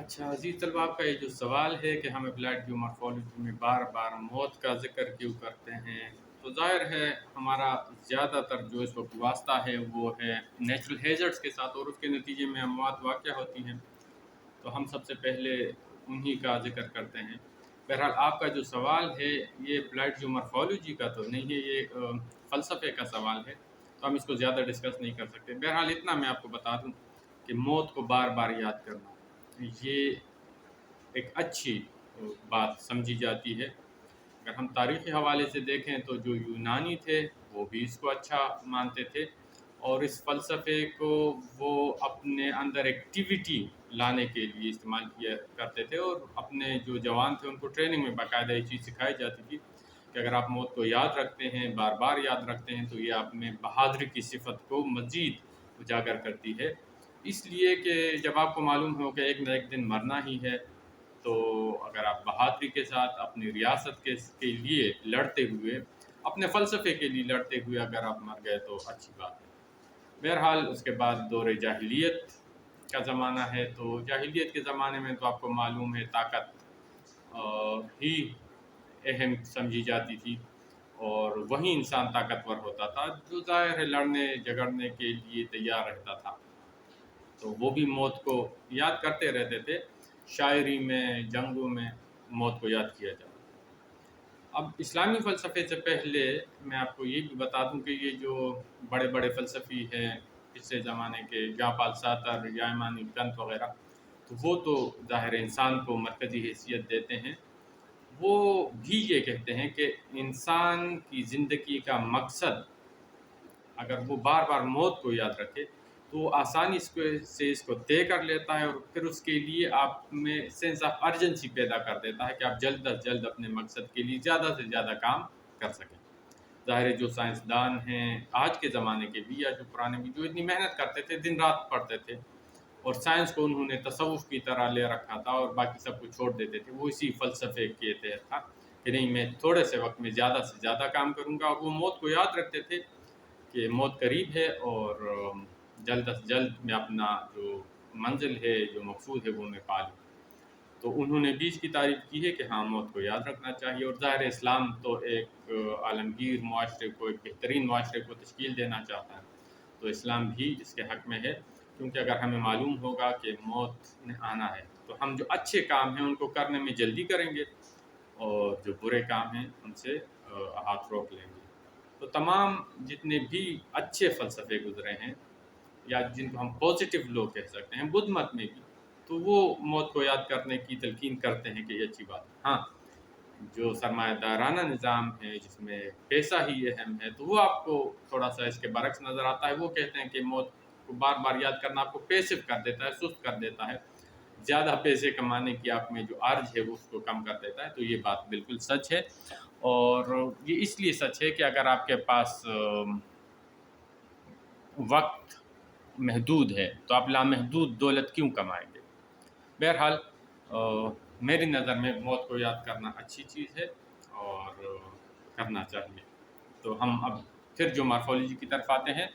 اچھا عزیز طلبہ، آپ کا یہ جو سوال ہے کہ ہم اپلائڈ جیومارفولوجی میں بار بار موت کا ذکر کیوں کرتے ہیں، تو ظاہر ہے ہمارا زیادہ تر جو اس وقت واسطہ ہے وہ ہے نیچرل ہیزرڈز کے ساتھ، اور اس کے نتیجے میں اموات واقع ہوتی ہیں، تو ہم سب سے پہلے انہی کا ذکر کرتے ہیں۔ بہرحال آپ کا جو سوال ہے یہ اپلائڈ جیومارفولوجی کا تو نہیں ہے، یہ فلسفے کا سوال ہے، تو ہم اس کو زیادہ ڈسکس نہیں کر سکتے۔ بہرحال اتنا میں آپ کو بتا دوں کہ موت کو بار بار یاد کرنا یہ ایک اچھی بات سمجھی جاتی ہے۔ اگر ہم تاریخی حوالے سے دیکھیں تو جو یونانی تھے وہ بھی اس کو اچھا مانتے تھے، اور اس فلسفے کو وہ اپنے اندر ایکٹیویٹی لانے کے لیے استعمال کیا کرتے تھے، اور اپنے جو جوان تھے ان کو ٹریننگ میں باقاعدہ یہ چیز سکھائی جاتی تھی کہ اگر آپ موت کو یاد رکھتے ہیں، بار بار یاد رکھتے ہیں، تو یہ آپ میں بہادری کی صفت کو مزید اجاگر کرتی ہے۔ اس لیے کہ جب آپ کو معلوم ہو کہ ایک نہ ایک دن مرنا ہی ہے، تو اگر آپ بہادری کے ساتھ اپنی ریاست کے لیے لڑتے ہوئے، اپنے فلسفے کے لیے لڑتے ہوئے اگر آپ مر گئے تو اچھی بات ہے۔ بہرحال اس کے بعد دور جاہلیت کا زمانہ ہے، تو جاہلیت کے زمانے میں تو آپ کو معلوم ہے طاقت ہی اہم سمجھی جاتی تھی، اور وہی انسان طاقتور ہوتا تھا جو ظاہر ہے لڑنے جھگڑنے کے لیے تیار رہتا تھا، تو وہ بھی موت کو یاد کرتے رہتے تھے۔ شاعری میں، جنگوں میں موت کو یاد کیا جاتا تھا۔ اب اسلامی فلسفے سے پہلے میں آپ کو یہ بھی بتا دوں کہ یہ جو بڑے بڑے فلسفی ہیں پچھلے زمانے کے، جاں پال سارتر یا ایمانوئل کانٹ وغیرہ، تو وہ تو ظاہر انسان کو مرکزی حیثیت دیتے ہیں۔ وہ بھی یہ کہتے ہیں کہ انسان کی زندگی کا مقصد اگر وہ بار بار موت کو یاد رکھے تو وہ آسانی سے اس کو طے کر لیتا ہے، اور پھر اس کے لیے آپ میں سینس آف ارجنسی پیدا کر دیتا ہے کہ آپ جلد از جلد اپنے مقصد کے لیے زیادہ سے زیادہ کام کر سکیں۔ ظاہر ہے جو سائنسدان ہیں آج کے زمانے کے بھی یا جو پرانے بھی، جو اتنی محنت کرتے تھے، دن رات پڑھتے تھے، اور سائنس کو انہوں نے تصوف کی طرح لے رکھا تھا اور باقی سب کو چھوڑ دیتے تھے، وہ اسی فلسفے کے تحت تھا کہ نہیں میں تھوڑے سے وقت میں زیادہ سے زیادہ کام کروں گا، اور وہ موت کو یاد رکھتے تھے کہ موت قریب ہے، اور جلد از جلد میں اپنا جو منزل ہے، جو مقصود ہے، وہ میں پا لوں۔ تو انہوں نے بھی اس کی تعریف کی ہے کہ ہاں موت کو یاد رکھنا چاہیے، اور ظاہر اسلام تو ایک عالمگیر معاشرے کو، ایک بہترین معاشرے کو تشکیل دینا چاہتا ہے، تو اسلام بھی اس کے حق میں ہے، کیونکہ اگر ہمیں معلوم ہوگا کہ موت نے آنا ہے تو ہم جو اچھے کام ہیں ان کو کرنے میں جلدی کریں گے، اور جو برے کام ہیں ان سے ہاتھ روک لیں گے۔ تو تمام جتنے بھی اچھے فلسفے گزرے ہیں، یا جن کو ہم پازیٹیو لوگ کہہ سکتے ہیں بدھ مت میں بھی، تو وہ موت کو یاد کرنے کی تلقین کرتے ہیں کہ یہ اچھی بات ہے۔ ہاں، جو سرمایہ دارانہ نظام ہے جس میں پیسہ ہی اہم ہے، تو وہ آپ کو تھوڑا سا اس کے برعکس نظر آتا ہے۔ وہ کہتے ہیں کہ موت کو بار بار یاد کرنا آپ کو پیسو کر دیتا ہے، سست کر دیتا ہے، زیادہ پیسے کمانے کی آپ میں جو عرض ہے وہ اس کو کم کر دیتا ہے۔ تو یہ بات بالکل سچ ہے، اور یہ اس لیے سچ ہے کہ اگر آپ کے پاس وقت محدود ہے تو آپ لامحدود دولت کیوں کمائیں گے؟ بہرحال میری نظر میں موت کو یاد کرنا اچھی چیز ہے، اور کرنا چاہیے۔ تو ہم اب پھر جو مارفولوجی کی طرف آتے ہیں،